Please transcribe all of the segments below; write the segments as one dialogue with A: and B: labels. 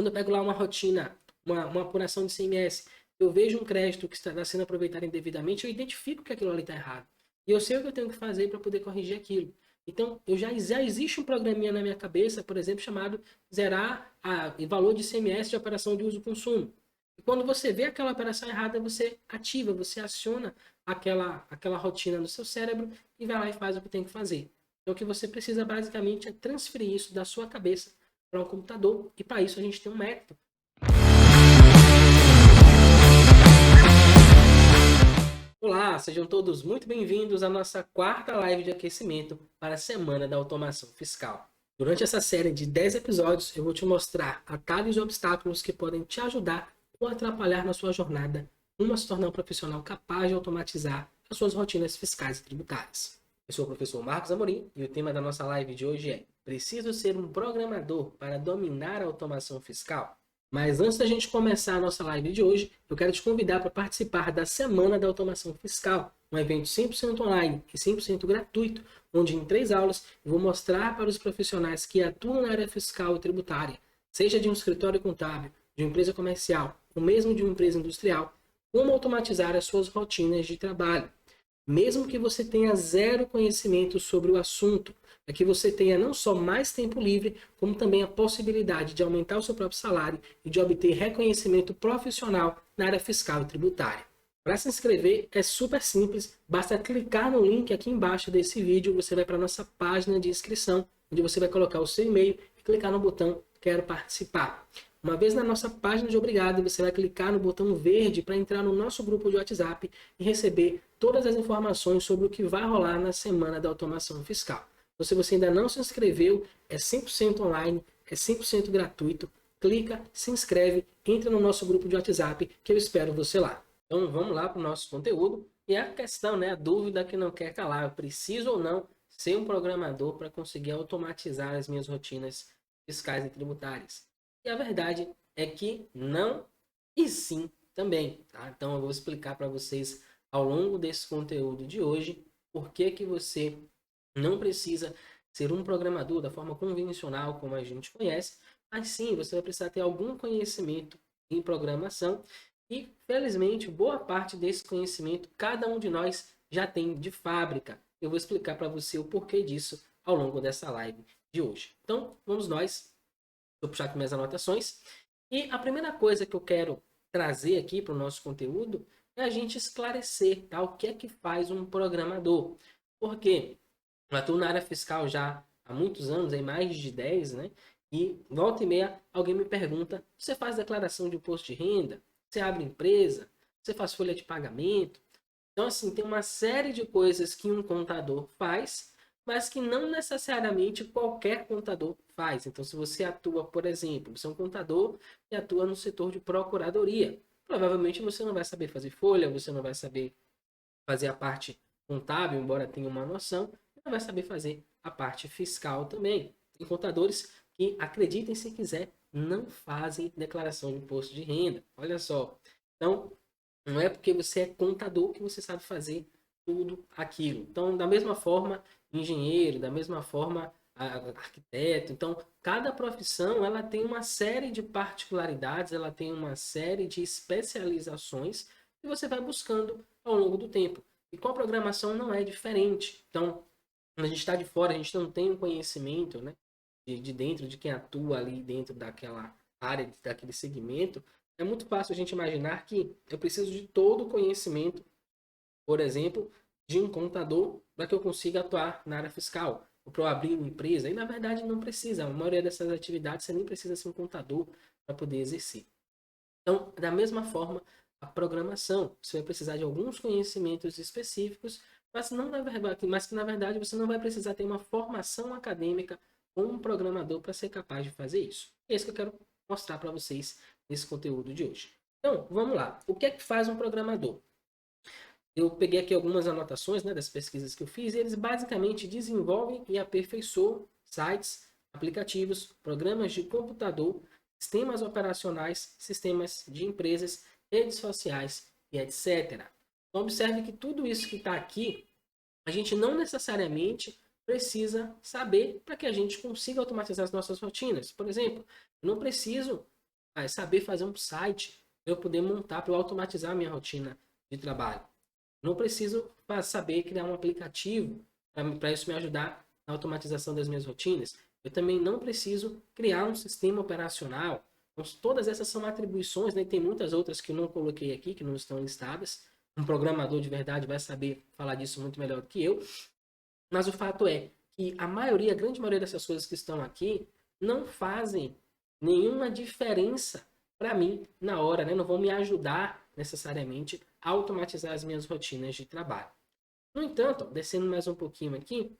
A: Quando eu pego lá uma rotina, uma apuração de CMS, eu vejo um crédito que está sendo aproveitado indevidamente, eu identifico que aquilo ali está errado. E eu sei o que eu tenho que fazer para poder corrigir aquilo. Então, já existe um programinha na minha cabeça, por exemplo, chamado zerar o valor de ICMS de operação de uso-consumo. E quando você vê aquela operação errada, você ativa, você aciona aquela rotina no seu cérebro e vai lá e faz o que tem que fazer. Então, o que você precisa basicamente é transferir isso da sua cabeça para um computador, e para isso a gente tem um método. Olá, sejam todos muito bem-vindos à nossa quarta live de aquecimento para a Semana da Automação Fiscal. Durante essa série de 10 episódios, eu vou te mostrar atalhos e obstáculos que podem te ajudar ou atrapalhar na sua jornada rumo a se tornar um profissional capaz de automatizar as suas rotinas fiscais e tributárias. Eu sou o professor Marcos Amorim e o tema da nossa live de hoje é: preciso ser um programador para dominar a automação fiscal? Mas antes da gente começar a nossa live de hoje, eu quero te convidar para participar da Semana da Automação Fiscal, um evento 100% online e 100% gratuito, onde em 3 aulas eu vou mostrar para os profissionais que atuam na área fiscal e tributária, seja de um escritório contábil, de uma empresa comercial ou mesmo de uma empresa industrial, como automatizar as suas rotinas de trabalho. Mesmo que você tenha zero conhecimento sobre o assunto, é que você tenha não só mais tempo livre, como também a possibilidade de aumentar o seu próprio salário e de obter reconhecimento profissional na área fiscal e tributária. Para se inscrever é super simples, basta clicar no link aqui embaixo desse vídeo, você vai para a nossa página de inscrição, onde você vai colocar o seu e-mail e clicar no botão Quero Participar. Uma vez na nossa página de Obrigado, você vai clicar no botão verde para entrar no nosso grupo de WhatsApp e receber todas as informações sobre o que vai rolar na Semana da Automação Fiscal. Então, se você ainda não se inscreveu, é 100% online, é 100% gratuito. Clica, se inscreve, entra no nosso grupo de WhatsApp que eu espero você lá. Então vamos lá para o nosso conteúdo. E a questão, a dúvida que não quer calar: eu preciso ou não ser um programador para conseguir automatizar as minhas rotinas fiscais e tributárias? E a verdade é que não e sim também. Tá? Então eu vou explicar para vocês ao longo desse conteúdo de hoje por que você não precisa ser um programador da forma convencional como a gente conhece, mas sim, você vai precisar ter algum conhecimento em programação e, felizmente, boa parte desse conhecimento cada um de nós já tem de fábrica. Eu vou explicar para você o porquê disso ao longo dessa live de hoje. Então, vamos nós. Vou puxar aqui minhas anotações. E a primeira coisa que eu quero trazer aqui para o nosso conteúdo é a gente esclarecer, tá, o que é que faz um programador. Porque eu atuo na área fiscal já há muitos anos, em mais de 10, né? E volta e meia alguém me pergunta: você faz declaração de imposto de renda? Você abre empresa? Você faz folha de pagamento? Então, assim, tem uma série de coisas que um contador faz, mas que não necessariamente qualquer contador faz. Então, se você atua, por exemplo, você é um contador que atua no setor de procuradoria, provavelmente você não vai saber fazer folha, você não vai saber fazer a parte contábil, embora tenha uma noção, não vai saber fazer a parte fiscal também. Tem contadores que, acreditem se quiser, não fazem declaração de imposto de renda. Olha só. Então, não é porque você é contador que você sabe fazer tudo aquilo. Então, da mesma forma, engenheiro, da mesma forma, arquiteto. Então, cada profissão ela tem uma série de particularidades, ela tem uma série de especializações que você vai buscando ao longo do tempo. E com a programação não é diferente. Então, quando a gente está de fora, a gente não tem um conhecimento, né, de dentro, de quem atua ali dentro daquela área, daquele segmento. É muito fácil a gente imaginar que eu preciso de todo o conhecimento, por exemplo, de um contador para que eu consiga atuar na área fiscal, ou para eu abrir uma empresa. E na verdade não precisa. A maioria dessas atividades você nem precisa ser um contador para poder exercer. Então, da mesma forma, a programação, você vai precisar de alguns conhecimentos específicos, mas que na verdade você não vai precisar ter uma formação acadêmica como um programador para ser capaz de fazer isso. É isso que eu quero mostrar para vocês nesse conteúdo de hoje. Então, vamos lá. O que é que faz um programador? Eu peguei aqui algumas anotações, né, das pesquisas que eu fiz, e eles basicamente desenvolvem e aperfeiçoam sites, aplicativos, programas de computador, sistemas operacionais, sistemas de empresas, redes sociais e etc. Então, observe que tudo isso que está aqui, a gente não necessariamente precisa saber para que a gente consiga automatizar as nossas rotinas. Por exemplo, eu não preciso É saber fazer um site para eu poder montar, para eu automatizar a minha rotina de trabalho. Não preciso saber criar um aplicativo para isso me ajudar na automatização das minhas rotinas. Eu também não preciso criar um sistema operacional. Então, todas essas são atribuições, né? Tem muitas outras que eu não coloquei aqui, que não estão listadas. Um programador de verdade vai saber falar disso muito melhor do que eu. Mas o fato é que a maioria, a grande maioria dessas coisas que estão aqui não fazem nenhuma diferença para mim na hora, né? Não vão me ajudar necessariamente a automatizar as minhas rotinas de trabalho. No entanto, descendo mais um pouquinho aqui,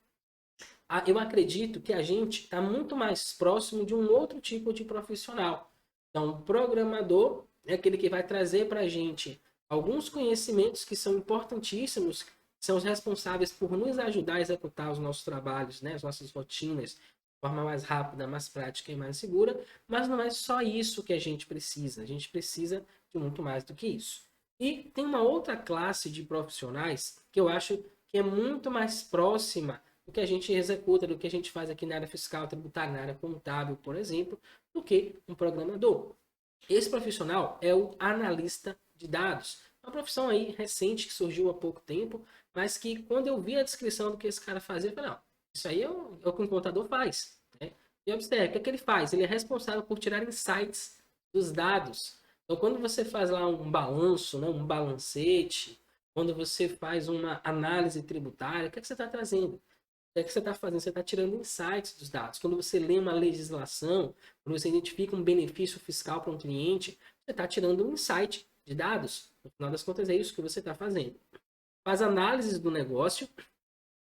A: eu acredito que a gente está muito mais próximo de um outro tipo de profissional. Então, o programador é aquele que vai trazer para a gente alguns conhecimentos que são importantíssimos, são os responsáveis por nos ajudar a executar os nossos trabalhos, né, as nossas rotinas, de forma mais rápida, mais prática e mais segura, mas não é só isso que a gente precisa de muito mais do que isso. E tem uma outra classe de profissionais que eu acho que é muito mais próxima do que a gente executa, do que a gente faz aqui na área fiscal, tributária, na área contábil, por exemplo, do que um programador. Esse profissional é o analista de dados. Uma profissão aí recente que surgiu há pouco tempo, mas que quando eu vi a descrição do que esse cara fazia, eu falei, não, isso aí é o que um contador faz. Né? E observe, o que é que ele faz? Ele é responsável por tirar insights dos dados. Então, quando você faz lá um balanço, né, um balancete, quando você faz uma análise tributária, o que é que você está trazendo? O que é que você está fazendo? Você está tirando insights dos dados. Quando você lê uma legislação, quando você identifica um benefício fiscal para um cliente, você está tirando um insight de dados. No final das contas, é isso que você está fazendo. Faz análises do negócio.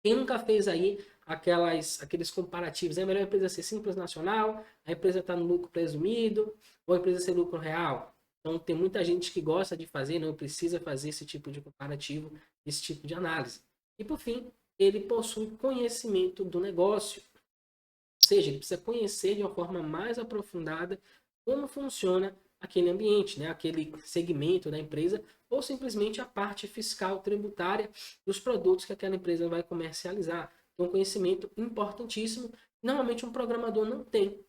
A: Quem nunca fez aí aqueles comparativos? É melhor a empresa ser simples nacional, a empresa está no lucro presumido, ou a empresa ser lucro real? Então, tem muita gente que gosta de fazer, não precisa fazer esse tipo de comparativo, esse tipo de análise. E, por fim, ele possui conhecimento do negócio. Ou seja, ele precisa conhecer de uma forma mais aprofundada como funciona aquele ambiente, né? Aquele segmento da empresa, ou simplesmente a parte fiscal tributária dos produtos que aquela empresa vai comercializar. Então, um conhecimento importantíssimo. Normalmente um programador não tem.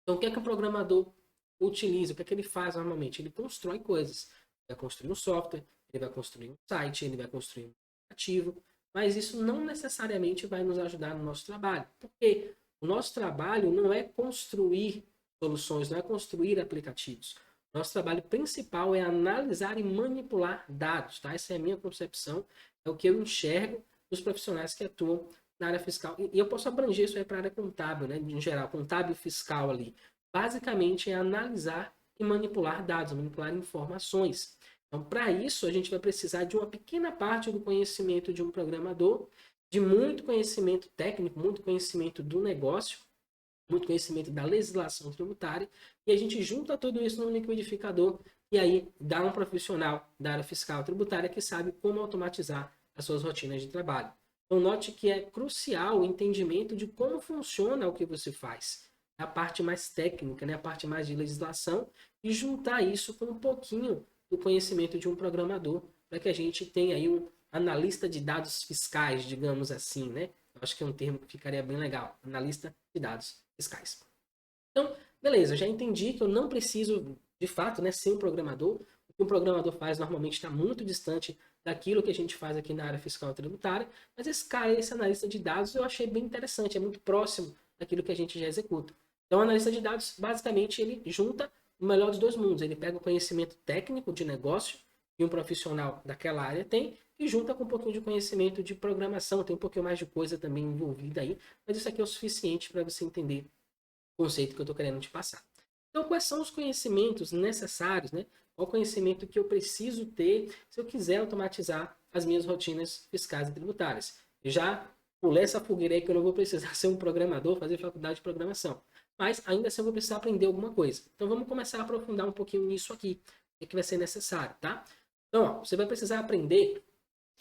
A: Então, o que é que um programador utiliza? O que é que ele faz normalmente? Ele constrói coisas. Ele vai construir um software, ele vai construir um site, ele vai construir um aplicativo, mas isso não necessariamente vai nos ajudar no nosso trabalho. Porque o nosso trabalho não é construir soluções, não é construir aplicativos. Nosso trabalho principal é analisar e manipular dados, tá? Essa é a minha concepção, é o que eu enxergo dos profissionais que atuam na área fiscal. E eu posso abranger isso aí para a área contábil, né? Em geral, contábil fiscal ali. Basicamente é analisar e manipular dados, manipular informações. Então, para isso, a gente vai precisar de uma pequena parte do conhecimento de um programador, de muito conhecimento técnico, muito conhecimento do negócio, muito conhecimento da legislação tributária, e a gente junta tudo isso no liquidificador e aí dá um profissional da área fiscal tributária que sabe como automatizar as suas rotinas de trabalho. Então, note que é crucial o entendimento de como funciona o que você faz. A parte mais técnica, né? A parte mais de legislação, e juntar isso com um pouquinho do conhecimento de um programador, para que a gente tenha aí um analista de dados fiscais, digamos assim, né? Eu acho que é um termo que ficaria bem legal, analista de dados fiscais. Então, beleza, eu já entendi que eu não preciso, de fato, né, ser um programador. O que um programador faz normalmente está muito distante daquilo que a gente faz aqui na área fiscal e tributária, mas esse cara, esse analista de dados, eu achei bem interessante, é muito próximo daquilo que a gente já executa. Então, o analista de dados, basicamente, ele junta o melhor dos dois mundos. Ele pega o conhecimento técnico de negócio que um profissional daquela área tem e junta com um pouquinho de conhecimento de programação. Tem um pouquinho mais de coisa também envolvida aí, mas isso aqui é o suficiente para você entender o conceito que eu estou querendo te passar. Então, quais são os conhecimentos necessários, né? Qual o conhecimento que eu preciso ter se eu quiser automatizar as minhas rotinas fiscais e tributárias? Eu já pulei essa fogueira aí que eu não vou precisar ser um programador, fazer faculdade de programação. Mas ainda assim eu vou precisar aprender alguma coisa. Então vamos começar a aprofundar um pouquinho nisso aqui. O que vai ser necessário, tá? Então, ó, você vai precisar aprender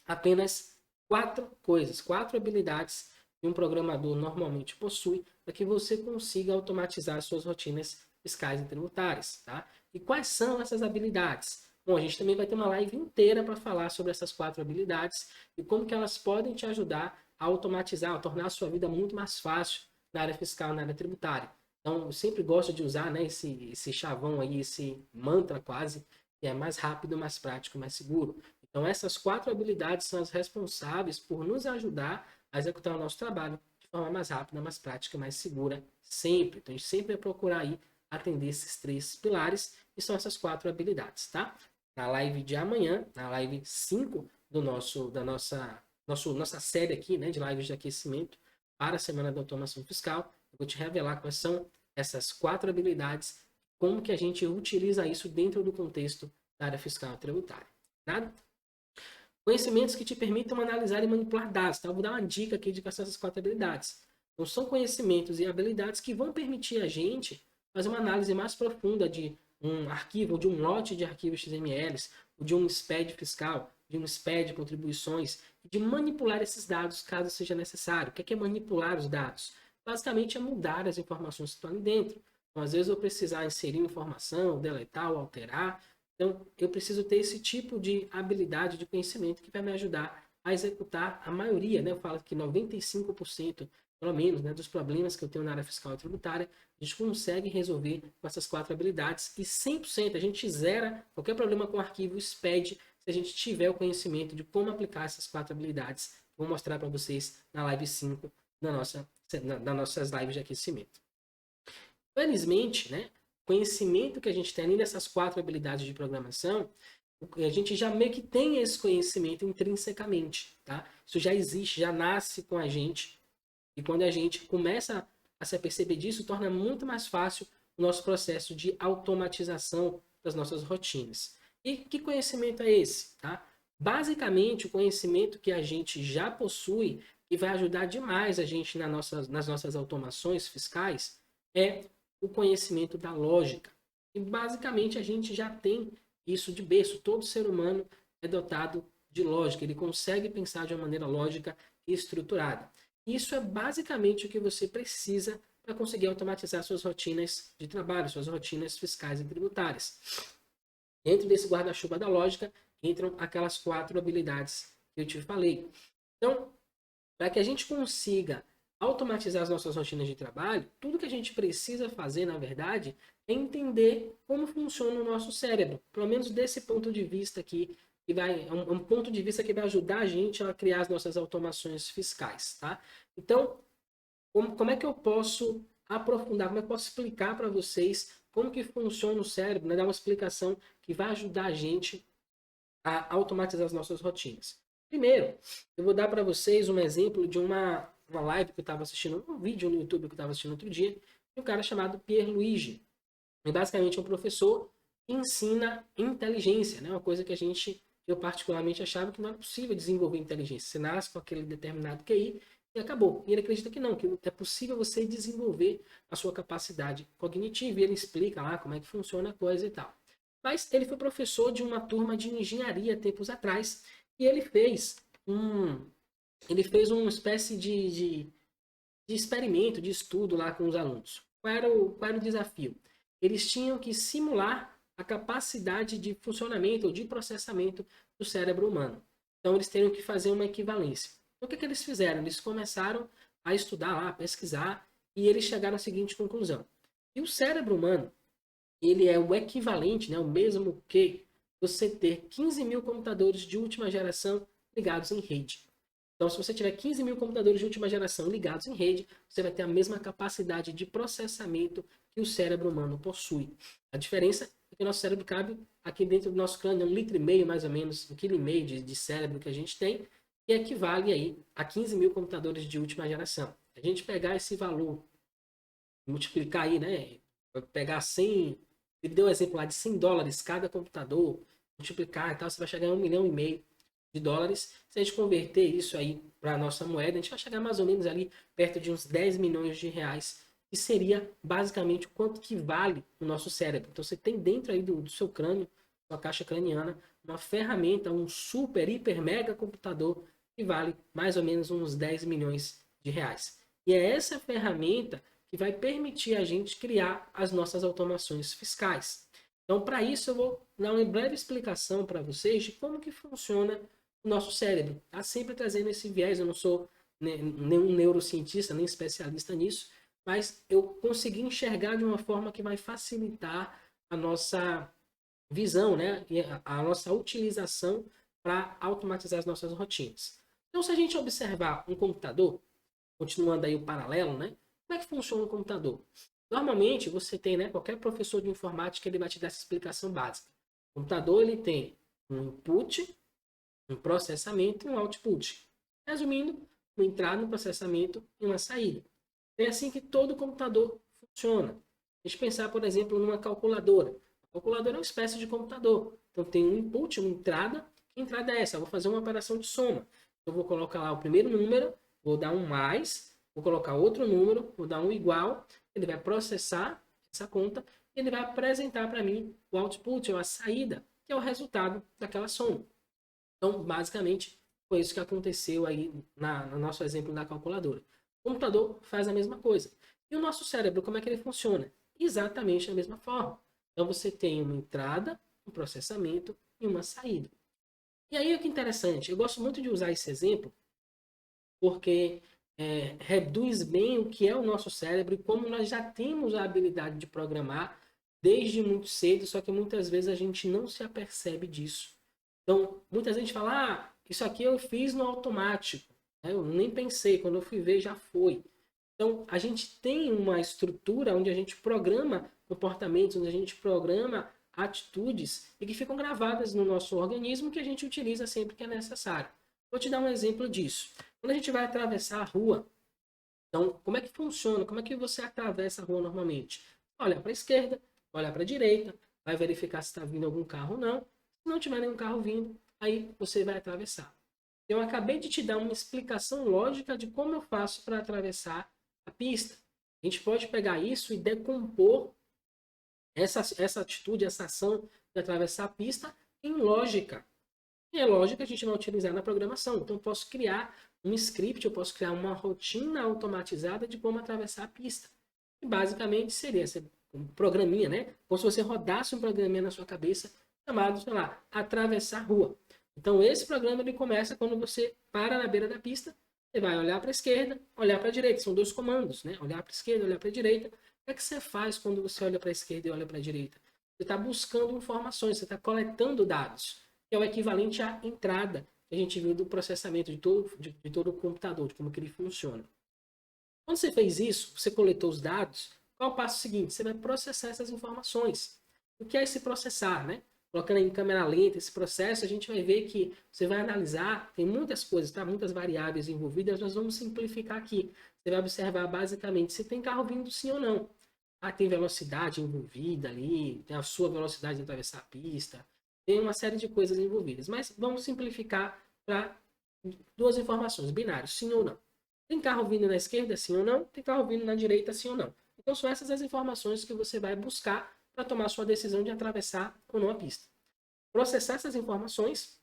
A: apenas 4 coisas, 4 habilidades que um programador normalmente possui para que você consiga automatizar suas rotinas fiscais e tributárias, tá? E quais são essas habilidades? Bom, a gente também vai ter uma live inteira para falar sobre essas 4 habilidades e como que elas podem te ajudar a automatizar, a tornar a sua vida muito mais fácil na área fiscal, na área tributária. Então, eu sempre gosto de usar, né, esse chavão aí, esse mantra quase, que é mais rápido, mais prático, mais seguro. Então, essas 4 habilidades são as responsáveis por nos ajudar a executar o nosso trabalho de forma mais rápida, mais prática, mais segura, sempre. Então, a gente sempre vai procurar aí atender esses 3 pilares, que são essas 4 habilidades, tá? Na live de amanhã, na live 5 nossa série aqui, né, de lives de aquecimento para a Semana da Automação Fiscal, eu vou te revelar quais são essas 4 habilidades, como que a gente utiliza isso dentro do contexto da área fiscal e tributária. Nada? Conhecimentos que te permitam analisar e manipular dados. Tá? Eu vou dar uma dica aqui de quais são essas 4 habilidades. Então, são conhecimentos e habilidades que vão permitir a gente fazer uma análise mais profunda de um arquivo, ou de um lote de arquivos XMLs, ou de um SPED fiscal, de um SPED de contribuições, de manipular esses dados caso seja necessário. O que é manipular os dados? Basicamente é mudar as informações que estão ali dentro. Então, às vezes eu precisar inserir informação, deletar ou alterar. Então, eu preciso ter esse tipo de habilidade, de conhecimento que vai me ajudar a executar a maioria, né? Eu falo que 95%, pelo menos, né, dos problemas que eu tenho na área fiscal e tributária, a gente consegue resolver com essas 4 habilidades e 100% a gente zera qualquer problema com o arquivo SPED se a gente tiver o conhecimento de como aplicar essas 4 habilidades. Vou mostrar para vocês na live 5 das nossas lives de aquecimento. Felizmente, né, o conhecimento que a gente tem além dessas 4 habilidades de programação, a gente já meio que tem esse conhecimento intrinsecamente, tá? Isso já existe, já nasce com a gente. E quando a gente começa a se aperceber disso, torna muito mais fácil o nosso processo de automatização das nossas rotinas. E que conhecimento é esse, tá? Basicamente, o conhecimento que a gente já possui e vai ajudar demais a gente nas nossas automações fiscais é o conhecimento da lógica. E basicamente a gente já tem isso de berço. Todo ser humano é dotado de lógica, ele consegue pensar de uma maneira lógica e estruturada. Isso é basicamente o que você precisa para conseguir automatizar suas rotinas de trabalho, suas rotinas fiscais e tributárias. Dentro desse guarda-chuva da lógica entram aquelas 4 habilidades que eu te falei. Então, para que a gente consiga automatizar as nossas rotinas de trabalho, tudo que a gente precisa fazer, na verdade, é entender como funciona o nosso cérebro. Pelo menos desse ponto de vista aqui, que vai, é um ponto de vista que vai ajudar a gente a criar as nossas automações fiscais. Tá? Então, como é que eu posso aprofundar, como é que eu posso explicar para vocês como que funciona o cérebro, né? Dar uma explicação que vai ajudar a gente a automatizar as nossas rotinas. Primeiro, eu vou dar para vocês um exemplo de uma live que eu estava assistindo, um vídeo no YouTube que eu estava assistindo outro dia, de um cara chamado Pierluigi. E basicamente é um professor que ensina inteligência, né? Uma coisa que eu particularmente achava que não era possível desenvolver inteligência. Você nasce com aquele determinado QI e acabou. E ele acredita que não, que é possível você desenvolver a sua capacidade cognitiva. E ele explica lá como é que funciona a coisa e tal. Mas ele foi professor de uma turma de engenharia tempos atrás e ele fez uma espécie de experimento, de estudo lá com os alunos. Qual era o desafio? Eles tinham que simular a capacidade de funcionamento ou de processamento do cérebro humano. Então eles teriam que fazer uma equivalência. Então, o que eles fizeram? Eles começaram a estudar lá, a pesquisar, e eles chegaram à seguinte conclusão. E o cérebro humano, ele é o equivalente, né, o mesmo que você ter 15 mil computadores de última geração ligados em rede. Então, se você tiver 15 mil computadores de última geração ligados em rede, você vai ter a mesma capacidade de processamento que o cérebro humano possui. A diferença é que o nosso cérebro cabe aqui dentro do nosso crânio, 1,5 litro mais ou menos, 1,5 kg de cérebro que a gente tem, e equivale aí a 15 mil computadores de última geração. A gente pegar esse valor, multiplicar aí, né? Pegar 100, ele deu o exemplo lá de $100 cada computador, multiplicar e tal, você vai chegar a 1,5 milhão de dólares. Se a gente converter isso aí para a nossa moeda, a gente vai chegar mais ou menos ali perto de uns 10 milhões de reais, que seria basicamente o quanto que vale o nosso cérebro. Então você tem dentro aí do seu crânio, sua caixa craniana, uma ferramenta, um super, hiper, mega computador que vale mais ou menos uns 10 milhões de reais. E é essa ferramenta que vai permitir a gente criar as nossas automações fiscais. Então, para isso, eu vou dar uma breve explicação para vocês de como que funciona o nosso cérebro. Tá sempre trazendo esse viés, eu não sou nenhum neurocientista, nem especialista nisso, mas eu consegui enxergar de uma forma que vai facilitar a nossa visão, né? E a nossa utilização para automatizar as nossas rotinas. Então, se a gente observar um computador, continuando aí o paralelo, né? Como é que funciona o computador? Normalmente, você tem, né? Qualquer professor de informática, ele vai te dar essa explicação básica. O computador, ele tem um input, um processamento e um output. Resumindo, uma entrada, um processamento e uma saída. É assim que todo computador funciona. A gente pensar, por exemplo, numa calculadora. A calculadora é uma espécie de computador. Então tem um input, uma entrada. Que entrada é essa? Eu vou fazer uma operação de soma. Eu vou colocar lá o primeiro número, vou dar um mais, vou colocar outro número, vou dar um igual. Ele vai processar essa conta e ele vai apresentar para mim o output, ou a saída, que é o resultado daquela soma. Então, basicamente, foi isso que aconteceu aí no nosso exemplo da calculadora. O computador faz a mesma coisa. E o nosso cérebro, como é que ele funciona? Exatamente da mesma forma. Então, você tem uma entrada, um processamento e uma saída. E aí, o que é interessante, eu gosto muito de usar esse exemplo, porque reduz bem o que é o nosso cérebro e como nós já temos a habilidade de programar desde muito cedo, só que muitas vezes a gente não se apercebe disso. Então, muita gente fala, isso aqui eu fiz no automático. Eu nem pensei, quando eu fui ver já foi. Então, a gente tem uma estrutura onde a gente programa comportamentos, onde a gente programa atitudes e que ficam gravadas no nosso organismo que a gente utiliza sempre que é necessário. Vou te dar um exemplo disso. Quando a gente vai atravessar a rua, então, como é que funciona? Como é que você atravessa a rua normalmente? Olha para a esquerda, olha para a direita, vai verificar se está vindo algum carro ou não. Se não tiver nenhum carro vindo, aí você vai atravessar. Eu acabei de te dar uma explicação lógica de como eu faço para atravessar a pista. A gente pode pegar isso e decompor essa atitude, essa ação de atravessar a pista em lógica. E é lógica que a gente vai utilizar na programação. Então, eu posso criar um script, eu posso criar uma rotina automatizada de como atravessar a pista. E basicamente seria um programinha, né? Como se você rodasse um programinha na sua cabeça chamado, sei lá, atravessar rua. Então, esse programa ele começa quando você para na beira da pista, você vai olhar para a esquerda, olhar para a direita. São dois comandos, né? Olhar para a esquerda, olhar para a direita. O que é que você faz quando você olha para a esquerda e olha para a direita? Você está buscando informações, você está coletando dados, que é o equivalente à entrada que a gente viu do processamento de todo o computador, de como que ele funciona. Quando você fez isso, você coletou os dados, qual é o passo seguinte? Você vai processar essas informações. O que é esse processar, né? Colocando em câmera lenta esse processo, a gente vai ver que você vai analisar, tem muitas coisas, tá? Muitas variáveis envolvidas, nós vamos simplificar aqui. Você vai observar basicamente se tem carro vindo sim ou não. Tem velocidade envolvida ali, tem a sua velocidade de atravessar a pista, tem uma série de coisas envolvidas. Mas vamos simplificar para duas informações, binários, sim ou não. Tem carro vindo na esquerda, sim ou não? Tem carro vindo na direita, sim ou não? Então são essas as informações que você vai buscar para tomar sua decisão de atravessar ou não a pista. Processar essas informações,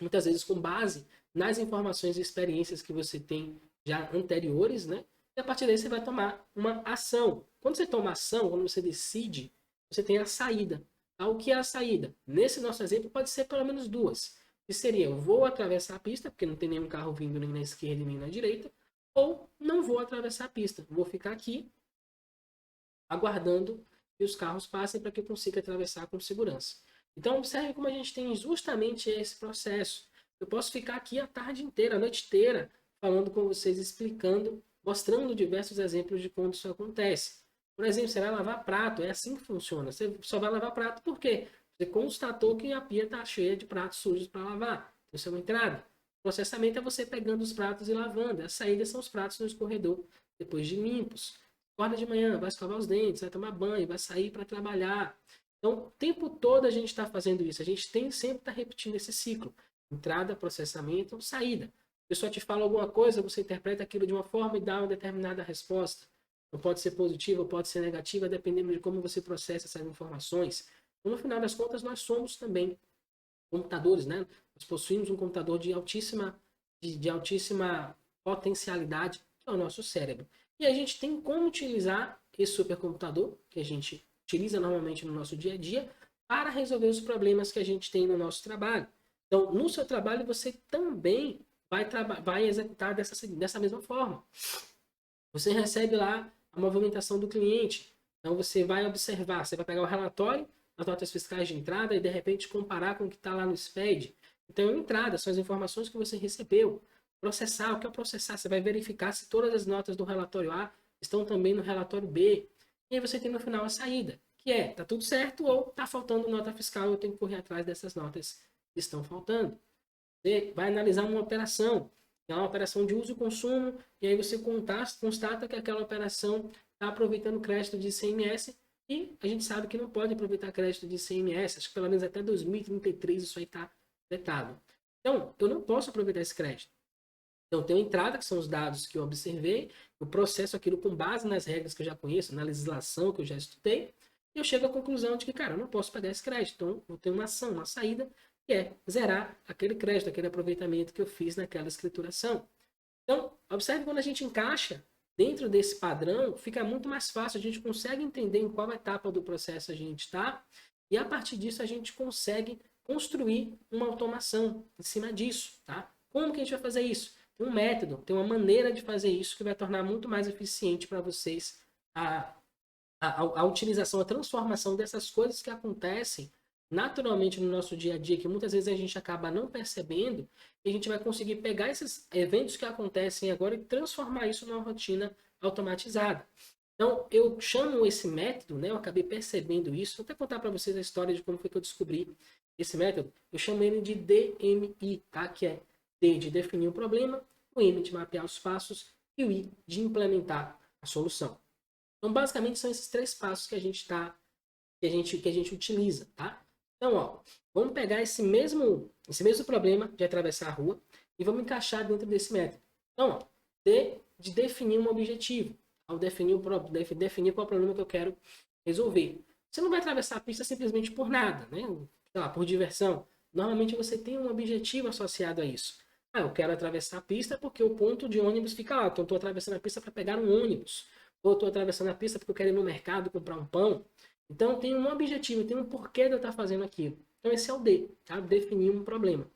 A: muitas vezes com base nas informações e experiências que você tem já anteriores, né? E a partir daí você vai tomar uma ação. Quando você toma ação, quando você decide, você tem a saída. O que é a saída? Nesse nosso exemplo, pode ser pelo menos duas. Que seria, eu vou atravessar a pista, porque não tem nenhum carro vindo nem na esquerda nem na direita, ou não vou atravessar a pista. Vou ficar aqui aguardando que os carros passem para que eu consiga atravessar com segurança. Então, observe como a gente tem justamente esse processo. Eu posso ficar aqui a tarde inteira, a noite inteira, falando com vocês, explicando, mostrando diversos exemplos de como isso acontece. Por exemplo, você vai lavar prato, é assim que funciona. Você só vai lavar prato por quê? Você constatou que a pia está cheia de pratos sujos para lavar. Isso é uma entrada. O processamento é você pegando os pratos e lavando. A saída são os pratos no escorredor, depois de limpos. Acorda de manhã, vai escovar os dentes, vai tomar banho, vai sair para trabalhar. Então, o tempo todo a gente está fazendo isso. A gente tem sempre está repetindo esse ciclo. Entrada, processamento, saída. A pessoa te fala alguma coisa, você interpreta aquilo de uma forma e dá uma determinada resposta. Não pode ser positiva, pode ser negativa, dependendo de como você processa essas informações. Então, no final das contas, nós somos também computadores, né? Nós possuímos um computador de altíssima potencialidade, que é o nosso cérebro. E a gente tem como utilizar esse supercomputador, que a gente utiliza normalmente no nosso dia a dia, para resolver os problemas que a gente tem no nosso trabalho. Então, no seu trabalho, você também vai executar dessa mesma forma. Você recebe lá a movimentação do cliente. Então você vai observar, você vai pegar o relatório, as notas fiscais de entrada e de repente comparar com o que está lá no SPED. Então, entrada são as informações que você recebeu. Processar, o que é processar? Você vai verificar se todas as notas do relatório A estão também no relatório B. E aí você tem no final a saída, que é, tá tudo certo ou tá faltando nota fiscal, eu tenho que correr atrás dessas notas que estão faltando. Você vai analisar uma operação, é uma operação de uso e consumo, e aí você constata que aquela operação está aproveitando crédito de ICMS, e a gente sabe que não pode aproveitar crédito de ICMS, acho que pelo menos até 2033 isso aí está vetado. Então, eu não posso aproveitar esse crédito. Então, tem a entrada, que são os dados que eu observei, eu processo aquilo com base nas regras que eu já conheço, na legislação que eu já estudei, e eu chego à conclusão de que, cara, eu não posso pagar esse crédito. Então, vou ter uma ação, uma saída, que é zerar aquele crédito, aquele aproveitamento que eu fiz naquela escrituração. Então, observe quando a gente encaixa dentro desse padrão, fica muito mais fácil, a gente consegue entender em qual etapa do processo a gente está, e a partir disso a gente consegue construir uma automação em cima disso, tá? Como que a gente vai fazer isso? Tem um método, tem uma maneira de fazer isso que vai tornar muito mais eficiente para vocês a utilização, a transformação dessas coisas que acontecem naturalmente no nosso dia a dia, que muitas vezes a gente acaba não percebendo, e a gente vai conseguir pegar esses eventos que acontecem agora e transformar isso numa rotina automatizada. Então, eu chamo esse método, né? Eu acabei percebendo isso. Vou até contar para vocês a história de como foi que eu descobri esse método. Eu chamo ele de DMI, tá? Que é D de definir o problema, o M de mapear os passos e o I de implementar a solução. Então, basicamente, são esses 3 passos que a gente utiliza, tá? Então, ó, vamos pegar esse mesmo problema de atravessar a rua e vamos encaixar dentro desse método. Então, ó, D de definir um objetivo. Ao definir qual é o problema que eu quero resolver. Você não vai atravessar a pista simplesmente por nada, né? Sei lá, por diversão. Normalmente você tem um objetivo associado a isso. Ah, eu quero atravessar a pista porque o ponto de ônibus fica lá. Então, eu estou atravessando a pista para pegar um ônibus. Ou estou atravessando a pista porque eu quero ir no mercado comprar um pão. Então, tem um objetivo, tem um porquê de eu estar fazendo aquilo. Então, esse é o D, tá? Definir um problema.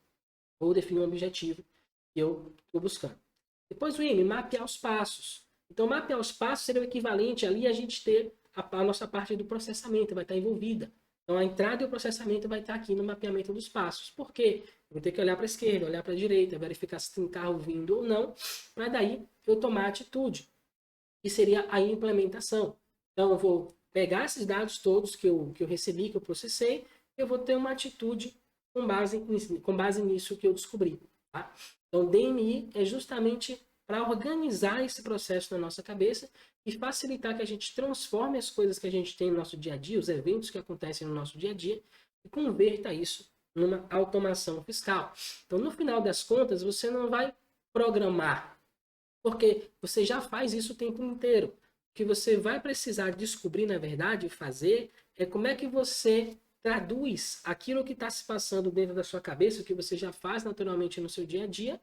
A: Ou definir um objetivo que eu estou buscando. Depois o M, mapear os passos. Então, mapear os passos seria o equivalente ali a gente ter a nossa parte do processamento, vai estar envolvida. Então, a entrada e o processamento vai estar aqui no mapeamento dos passos. Por quê? Eu vou ter que olhar para a esquerda, olhar para a direita, verificar se tem carro vindo ou não, para daí eu tomar atitude, que seria a implementação. Então, eu vou pegar esses dados todos que eu recebi, que eu processei, eu vou ter uma atitude com base nisso que eu descobri. Tá? Então, DMI é justamente para organizar esse processo na nossa cabeça e facilitar que a gente transforme as coisas que a gente tem no nosso dia a dia, os eventos que acontecem no nosso dia a dia, e converta isso numa automação fiscal. Então, no final das contas, você não vai programar, porque você já faz isso o tempo inteiro. O que você vai precisar descobrir, na verdade, fazer, é como é que você traduz aquilo que está se passando dentro da sua cabeça, o que você já faz naturalmente no seu dia a dia,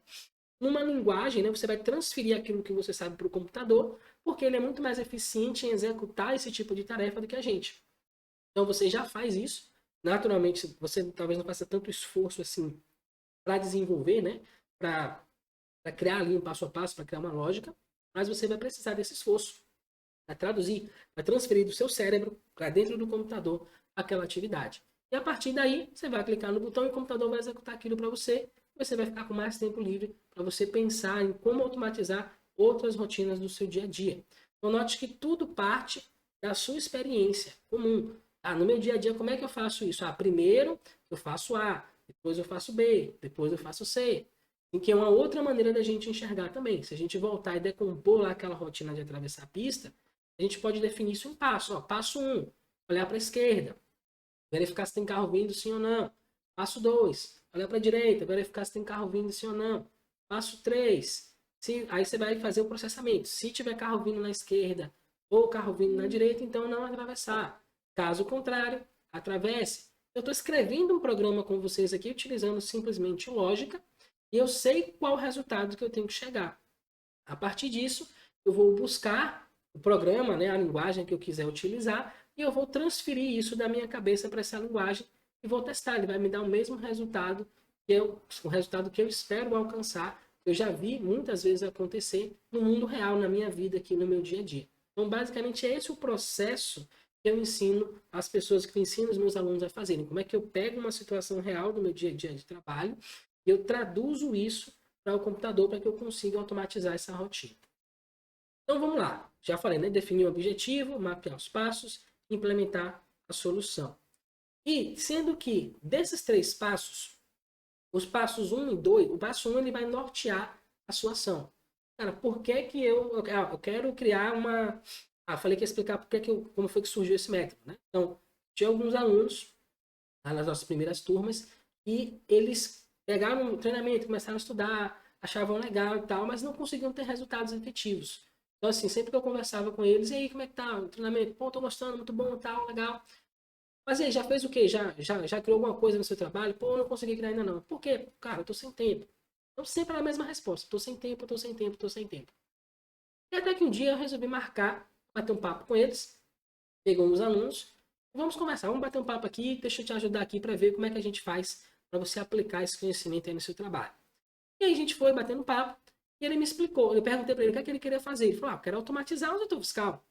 A: numa linguagem, né? Você vai transferir aquilo que você sabe para o computador, porque ele é muito mais eficiente em executar esse tipo de tarefa do que a gente. Então você já faz isso, naturalmente você talvez não faça tanto esforço assim para desenvolver, né? Para criar ali um passo a passo, para criar uma lógica, mas você vai precisar desse esforço para traduzir, para transferir do seu cérebro para dentro do computador aquela atividade. E a partir daí, você vai clicar no botão e o computador vai executar aquilo para você. Você vai ficar com mais tempo livre para você pensar em como automatizar outras rotinas do seu dia a dia. Então, note que tudo parte da sua experiência comum. Ah, no meu dia a dia, como é que eu faço isso? Ah, primeiro eu faço A, depois eu faço B, depois eu faço C. Em que é uma outra maneira da gente enxergar também. Se a gente voltar e decompor lá aquela rotina de atravessar a pista, a gente pode definir isso em passo. Ó, passo 1, olhar para a esquerda, verificar se tem carro vindo sim ou não. Passo 2, olhar para a direita, verificar se tem carro vindo sim ou não. Passo 3, aí você vai fazer o processamento. Se tiver carro vindo na esquerda ou carro vindo na direita, então não atravessar. Caso contrário, atravesse. Eu estou escrevendo um programa com vocês aqui, utilizando simplesmente lógica, e eu sei qual o resultado que eu tenho que chegar. A partir disso, eu vou buscar o programa, né, a linguagem que eu quiser utilizar, e eu vou transferir isso da minha cabeça para essa linguagem e vou testar. Ele vai me dar o mesmo resultado o resultado que eu espero alcançar. Eu já vi muitas vezes acontecer no mundo real, na minha vida aqui, no meu dia a dia. Então, basicamente, é esse o processo que eu ensino as pessoas, que eu ensino os meus alunos a fazerem. Como é que eu pego uma situação real do meu dia a dia de trabalho e eu traduzo isso para o computador para que eu consiga automatizar essa rotina. Então, vamos lá. Já falei, né? Definir o objetivo, mapear os passos, implementar a solução. E, sendo que desses 3 passos, os passos 1 e 2, o passo 1 ele vai nortear a sua ação. Cara, por que que eu quero criar uma... falei que ia explicar como foi que surgiu esse método, né? Então, tinha alguns alunos, lá nas nossas primeiras turmas, e eles pegaram um treinamento, começaram a estudar, achavam legal e tal, mas não conseguiam ter resultados efetivos. Então, assim, sempre que eu conversava com eles, e aí, como é que tá o treinamento? Pô, tô gostando, muito bom, tal, legal. Mas aí, já fez o quê? Já criou alguma coisa no seu trabalho? Pô, não consegui criar ainda não. Por quê? Cara, eu tô sem tempo. Então sempre é a mesma resposta. Tô sem tempo, tô sem tempo, tô sem tempo. E até que um dia eu resolvi marcar, bater um papo com eles, pegou uns alunos, vamos conversar, vamos bater um papo aqui, deixa eu te ajudar aqui para ver como é que a gente faz para você aplicar esse conhecimento aí no seu trabalho. E aí a gente foi batendo papo, e ele me explicou, eu perguntei para ele o que é que ele queria fazer. Ele falou, eu quero automatizar o setor fiscal.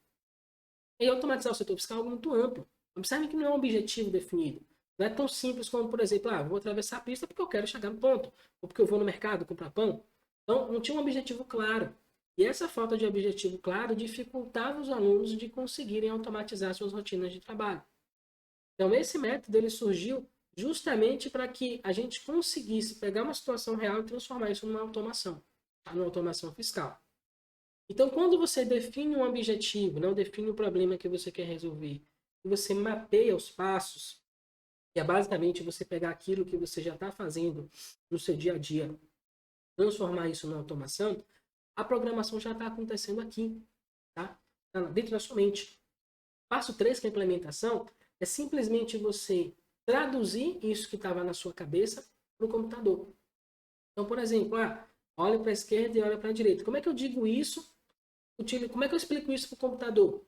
A: E automatizar o setor fiscal é algo muito amplo. Observe que não é um objetivo definido. Não é tão simples como, por exemplo, vou atravessar a pista porque eu quero chegar no ponto, ou porque eu vou no mercado comprar pão. Então, não tinha um objetivo claro. E essa falta de objetivo claro dificultava os alunos de conseguirem automatizar suas rotinas de trabalho. Então, esse método ele surgiu justamente para que a gente conseguisse pegar uma situação real e transformar isso numa automação, numa automação fiscal. Então, quando você define um objetivo, não define o problema que você quer resolver, e você mapeia os passos, que é basicamente você pegar aquilo que você já está fazendo no seu dia a dia, transformar isso numa automação, a programação já está acontecendo aqui, tá? Dentro da sua mente. Passo 3, que é a implementação, é simplesmente você traduzir isso que estava na sua cabeça para o computador. Então, por exemplo, olha para a esquerda e olha para a direita. Como é que eu digo isso? Como é que eu explico isso para o computador?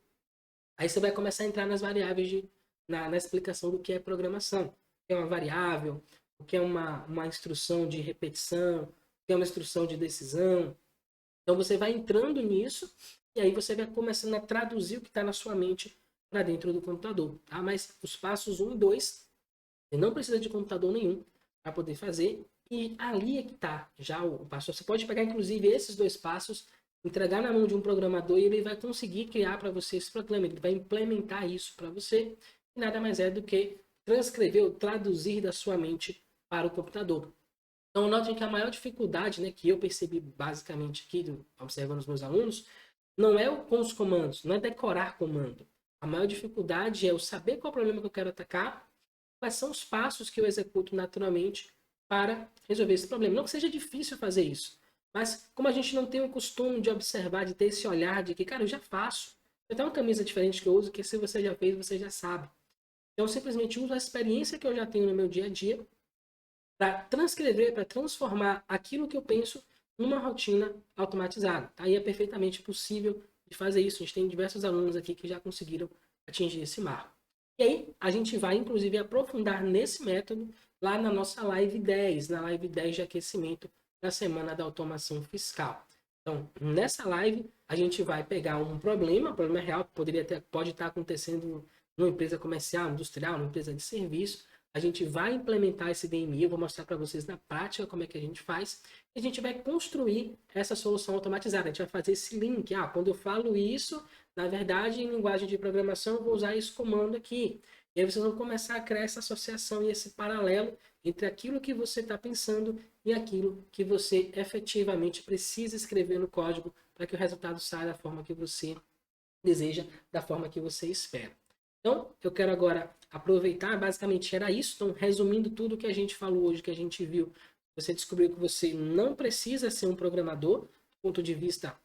A: Aí você vai começar a entrar nas variáveis na explicação do que é programação. O que é uma variável, o que é uma instrução de repetição, o que é uma instrução de decisão. Então você vai entrando nisso e aí você vai começando a traduzir o que está na sua mente para dentro do computador. Tá? Mas os passos 1 e 2, você não precisa de computador nenhum para poder fazer. E ali é que está já o passo. Você pode pegar, inclusive, esses 2 passos, entregar na mão de um programador e ele vai conseguir criar para você esse programa. Ele vai implementar isso para você. E nada mais é do que transcrever ou traduzir da sua mente para o computador. Então, notem que a maior dificuldade, né, que eu percebi basicamente aqui, observando os meus alunos, não é com os comandos, não é decorar comando. A maior dificuldade é eu saber qual é o problema que eu quero atacar, quais são os passos que eu executo naturalmente para resolver esse problema. Não que seja difícil fazer isso, mas como a gente não tem o costume de observar, de ter esse olhar de que, cara, eu já faço. Eu tenho uma camisa diferente que eu uso, que se você já fez, você já sabe. Então, eu simplesmente uso a experiência que eu já tenho no meu dia a dia para transcrever, para transformar aquilo que eu penso numa rotina automatizada. Aí é perfeitamente possível de fazer isso. A gente tem diversos alunos aqui que já conseguiram atingir esse marco. E aí, a gente vai, inclusive, aprofundar nesse método lá na nossa live 10, na live 10 de aquecimento da Semana da Automação Fiscal. Então, nessa live, a gente vai pegar um problema real, que pode estar acontecendo numa empresa comercial, industrial, numa empresa de serviço. A gente vai implementar esse DMI, eu vou mostrar para vocês na prática como é que a gente faz. E a gente vai construir essa solução automatizada. A gente vai fazer esse link. Quando eu falo isso, na verdade, em linguagem de programação, eu vou usar esse comando aqui. E aí vocês vão começar a criar essa associação e esse paralelo entre aquilo que você está pensando e aquilo que você efetivamente precisa escrever no código para que o resultado saia da forma que você deseja, da forma que você espera. Então, eu quero agora aproveitar, basicamente era isso. Então, resumindo tudo que a gente falou hoje, que a gente viu, você descobriu que você não precisa ser um programador, do ponto de vista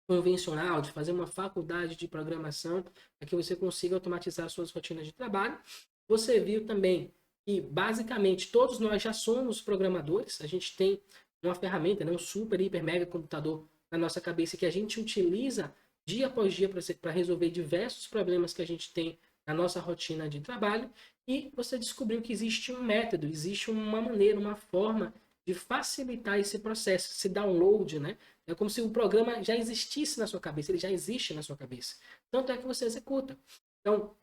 A: convencional, de fazer uma faculdade de programação, para que você consiga automatizar suas rotinas de trabalho. Você viu também que, basicamente, todos nós já somos programadores, a gente tem uma ferramenta, né, um super, hiper, mega computador na nossa cabeça que a gente utiliza dia após dia para resolver diversos problemas que a gente tem na nossa rotina de trabalho, e você descobriu que existe um método, existe uma maneira, uma forma de facilitar esse processo, esse download, né? É como se o programa já existisse na sua cabeça, ele já existe na sua cabeça. Tanto é que você executa. Então,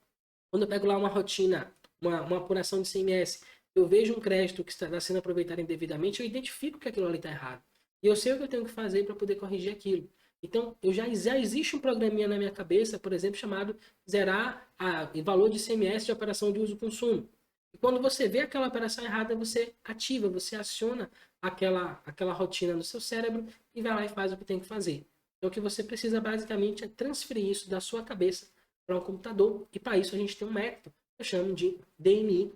A: quando eu pego lá uma rotina, uma apuração de CMS, eu vejo um crédito que está sendo aproveitado indevidamente, eu identifico que aquilo ali está errado. E eu sei o que eu tenho que fazer para poder corrigir aquilo. Então, já existe um programinha na minha cabeça, por exemplo, chamado zerar o valor de ICMS de operação de uso-consumo. E quando você vê aquela operação errada, você ativa, você aciona aquela rotina no seu cérebro e vai lá e faz o que tem que fazer. Então, o que você precisa basicamente é transferir isso da sua cabeça para um computador. E para isso a gente tem um método que eu chamo de DNI,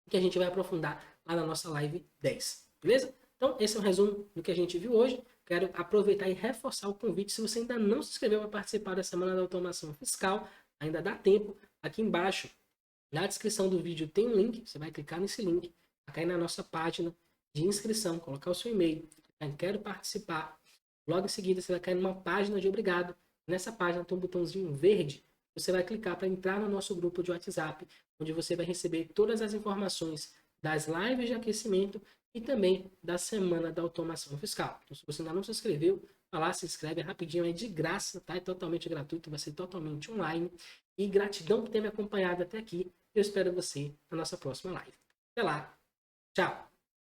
A: que a gente vai aprofundar lá na nossa live 10. Beleza? Então, esse é um resumo do que a gente viu hoje. Quero aproveitar e reforçar o convite. Se você ainda não se inscreveu para participar da Semana da Automação Fiscal, ainda dá tempo. Aqui embaixo, na descrição do vídeo, tem um link. Você vai clicar nesse link, vai cair na nossa página de inscrição, colocar o seu e-mail. Quero participar. Logo em seguida, você vai cair numa página de obrigado. Nessa página tem um botãozinho verde. Você vai clicar para entrar no nosso grupo de WhatsApp, onde você vai receber todas as informações das lives de aquecimento e também da Semana da Automação Fiscal. Então, se você ainda não se inscreveu, vai lá, se inscreve rapidinho, é de graça, tá? É totalmente gratuito, vai ser totalmente online. E gratidão por ter me acompanhado até aqui. Eu espero você na nossa próxima live. Até lá. Tchau.